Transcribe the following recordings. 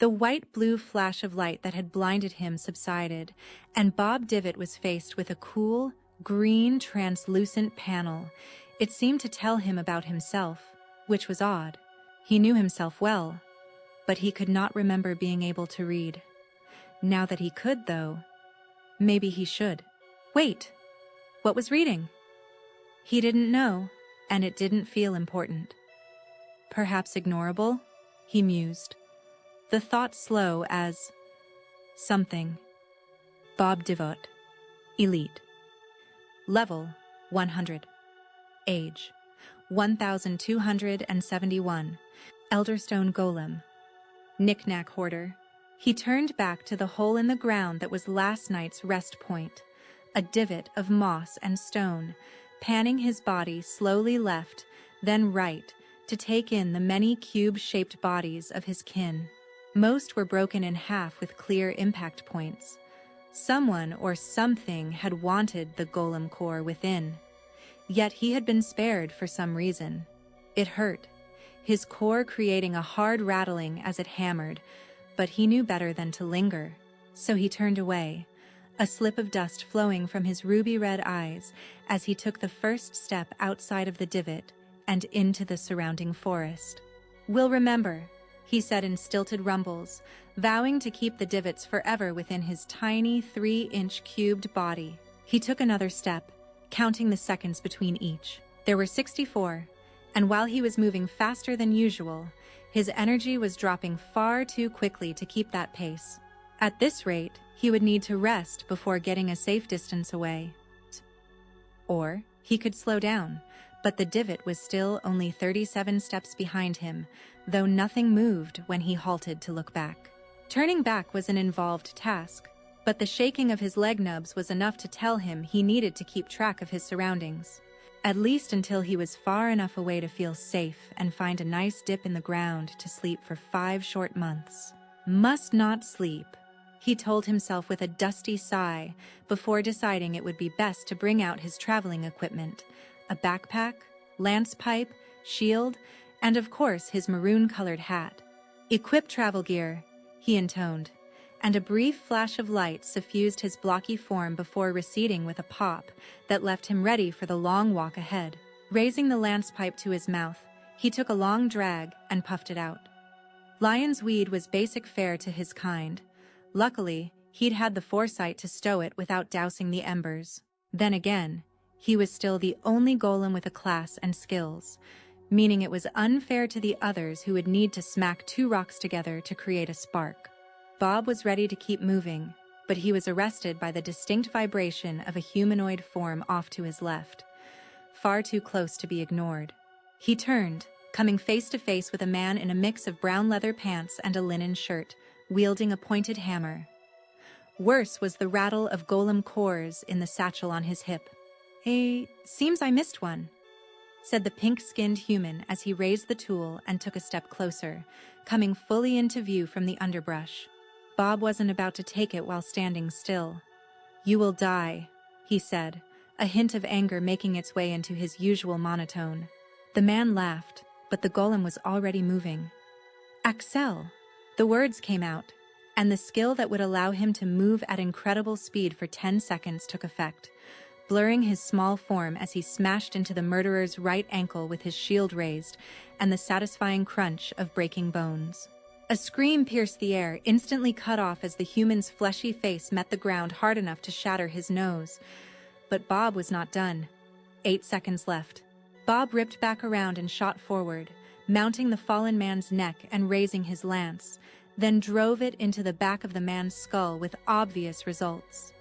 The white-blue flash of light that had blinded him subsided, and Bob Divot was faced with a cool, green, translucent panel. It seemed to tell him about himself, which was odd. He knew himself well, but he could not remember being able to read. Now that he could, though, maybe he should. Wait, what was reading? He didn't know, and it didn't feel important. Perhaps ignorable, he mused. The thought slow as something. Bob Divot, Elite. Level 100. Age 1271. Elder Stone Golem. Knick-knack hoarder. He turned back to the hole in the ground that was last night's rest point, a divot of moss and stone, panning his body slowly left, then right, to take in the many cube-shaped bodies of his kin. Most were broken in half with clear impact points. Someone or something had wanted the golem core within. Yet he had been spared for some reason. It hurt, his core creating a hard rattling as it hammered, but he knew better than to linger. So he turned away, a slip of dust flowing from his ruby-red eyes as he took the first step outside of the divot and into the surrounding forest. "We'll remember," he said in stilted rumbles, vowing to keep the divots forever within his tiny 3-inch cubed body. He took another step, counting the seconds between each. There were 64, and while he was moving faster than usual, his energy was dropping far too quickly to keep that pace. At this rate, he would need to rest before getting a safe distance away. Or he could slow down, but the divot was still only 37 steps behind him, though nothing moved when he halted to look back. Turning back was an involved task, but the shaking of his leg nubs was enough to tell him he needed to keep track of his surroundings, at least until he was far enough away to feel safe and find a nice dip in the ground to sleep for 5 short months. Must not sleep, he told himself with a dusty sigh before deciding it would be best to bring out his traveling equipment, a backpack, lance pipe, shield, and of course his maroon-colored hat. "Equip travel gear," he intoned, and a brief flash of light suffused his blocky form before receding with a pop that left him ready for the long walk ahead. Raising the lance pipe to his mouth, he took a long drag and puffed it out. Lion's weed was basic fare to his kind. Luckily, he'd had the foresight to stow it without dousing the embers. Then again, he was still the only golem with a class and skills, meaning it was unfair to the others who would need to smack 2 rocks together to create a spark. Bob was ready to keep moving, but he was arrested by the distinct vibration of a humanoid form off to his left, far too close to be ignored. He turned, coming face to face with a man in a mix of brown leather pants and a linen shirt, wielding a pointed hammer. Worse was the rattle of golem cores in the satchel on his hip. "Seems I missed one," said the pink-skinned human as he raised the tool and took a step closer, coming fully into view from the underbrush. Bob wasn't about to take it while standing still. "You will die," he said, a hint of anger making its way into his usual monotone. The man laughed, but the golem was already moving. "Axel!" The words came out, and the skill that would allow him to move at incredible speed for 10 seconds took effect, blurring his small form as he smashed into the murderer's right ankle with his shield raised and the satisfying crunch of breaking bones. A scream pierced the air, instantly cut off as the human's fleshy face met the ground hard enough to shatter his nose. But Bob was not done. 8 seconds left. Bob ripped back around and shot forward, mounting the fallen man's neck and raising his lance, then drove it into the back of the man's skull with obvious results.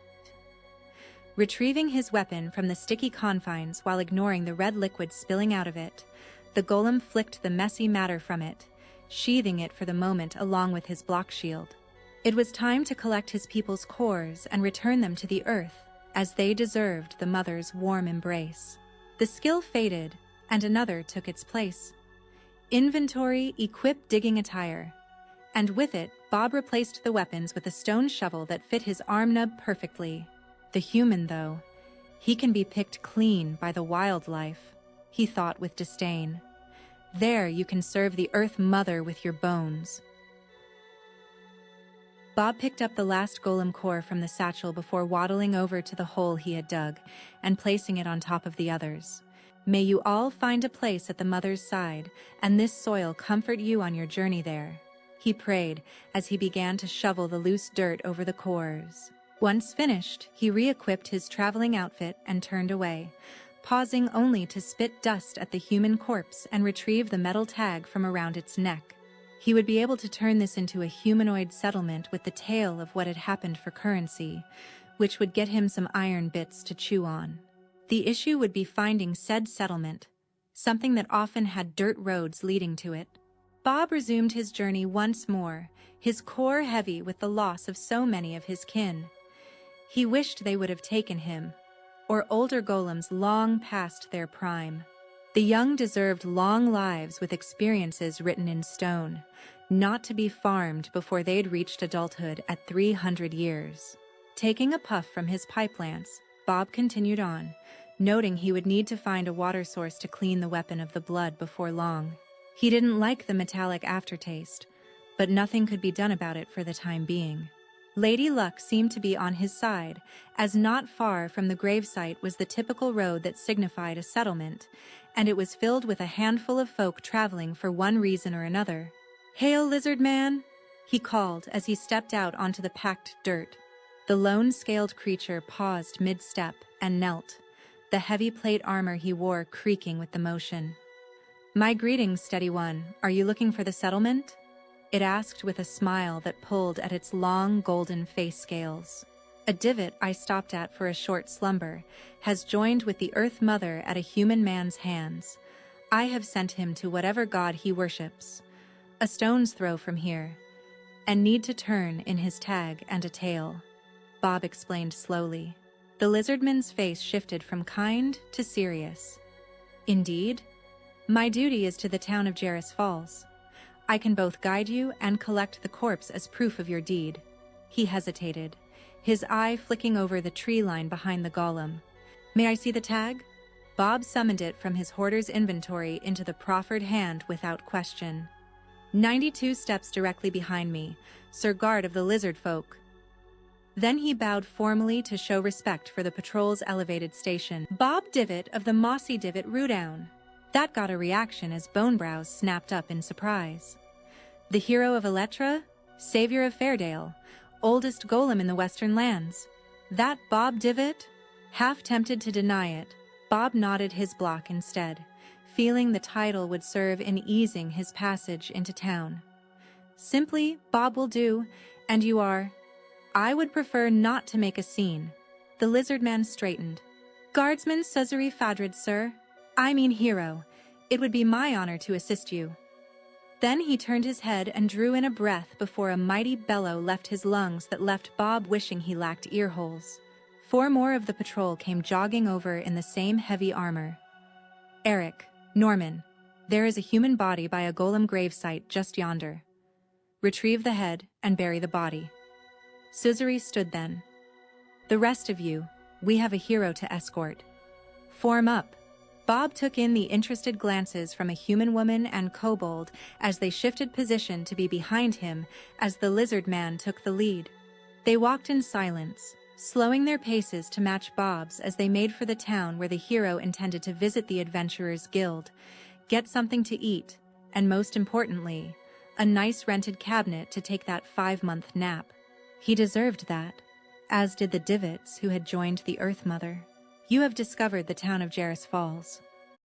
Retrieving his weapon from the sticky confines while ignoring the red liquid spilling out of it, the golem flicked the messy matter from it, sheathing it for the moment along with his block shield. It was time to collect his people's cores and return them to the earth, as they deserved the mother's warm embrace. The skill faded, and another took its place. Inventory, equip digging attire. And with it, Bob replaced the weapons with a stone shovel that fit his arm nub perfectly. The human, though, he can be picked clean by the wildlife, he thought with disdain. There you can serve the Earth Mother with your bones. Bob picked up the last golem core from the satchel before waddling over to the hole he had dug and placing it on top of the others. May you all find a place at the mother's side, and this soil comfort you on your journey there, he prayed as he began to shovel the loose dirt over the cores. Once finished, he re-equipped his traveling outfit and turned away, pausing only to spit dust at the human corpse and retrieve the metal tag from around its neck. He would be able to turn this into a humanoid settlement with the tale of what had happened for currency, which would get him some iron bits to chew on. The issue would be finding said settlement, something that often had dirt roads leading to it. Bob resumed his journey once more, his core heavy with the loss of so many of his kin. He wished they would have taken him, or older golems long past their prime. The young deserved long lives with experiences written in stone, not to be farmed before they'd reached adulthood at 300 years. Taking a puff from his pipe lance, Bob continued on, noting he would need to find a water source to clean the weapon of the blood before long. He didn't like the metallic aftertaste, but nothing could be done about it for the time being. Lady Luck seemed to be on his side, as not far from the gravesite was the typical road that signified a settlement, and it was filled with a handful of folk traveling for one reason or another. "Hail, lizard man!" he called as he stepped out onto the packed dirt. The lone scaled creature paused mid-step and knelt, the heavy plate armor he wore creaking with the motion. "My greetings, steady one. Are you looking for the settlement?" it asked with a smile that pulled at its long golden face scales. "A divot I stopped at for a short slumber has joined with the Earth Mother at a human man's hands. I have sent him to whatever god he worships, a stone's throw from here, and need to turn in his tag and a tail," Bob explained slowly. The lizardman's face shifted from kind to serious. "Indeed? My duty is to the town of Jarris Falls. I can both guide you and collect the corpse as proof of your deed." He hesitated, his eye flicking over the tree line behind the golem. "May I see the tag?" Bob summoned it from his hoarder's inventory into the proffered hand without question. 92 steps directly behind me, Sir Guard of the Lizard Folk." Then he bowed formally to show respect for the patrol's elevated station. "Bob Divot of the Mossy Divot Rudown." That got a reaction as Bonebrows snapped up in surprise. "The hero of Elettra, savior of Fairdale, oldest golem in the Western lands. That Bob Divot?" Half tempted to deny it, Bob nodded his block instead, feeling the title would serve in easing his passage into town. "Simply, Bob will do, and you are—" "I would prefer not to make a scene." The lizard man straightened. "Guardsman Suzerain Fadrid, sir. I mean hero. It would be my honor to assist you." Then he turned his head and drew in a breath before a mighty bellow left his lungs that left Bob wishing he lacked ear holes. 4 more of the patrol came jogging over in the same heavy armor. "Eric, Norman, there is a human body by a golem gravesite just yonder. Retrieve the head and bury the body." Suzerain stood then. "The rest of you, we have a hero to escort. Form up." Bob took in the interested glances from a human woman and kobold as they shifted position to be behind him as the lizard man took the lead. They walked in silence, slowing their paces to match Bob's as they made for the town where the hero intended to visit the Adventurers Guild, get something to eat, and most importantly, a nice rented cabinet to take that 5-month nap. He deserved that, as did the Divots who had joined the Earth Mother. "You have discovered the town of Jarris Falls,"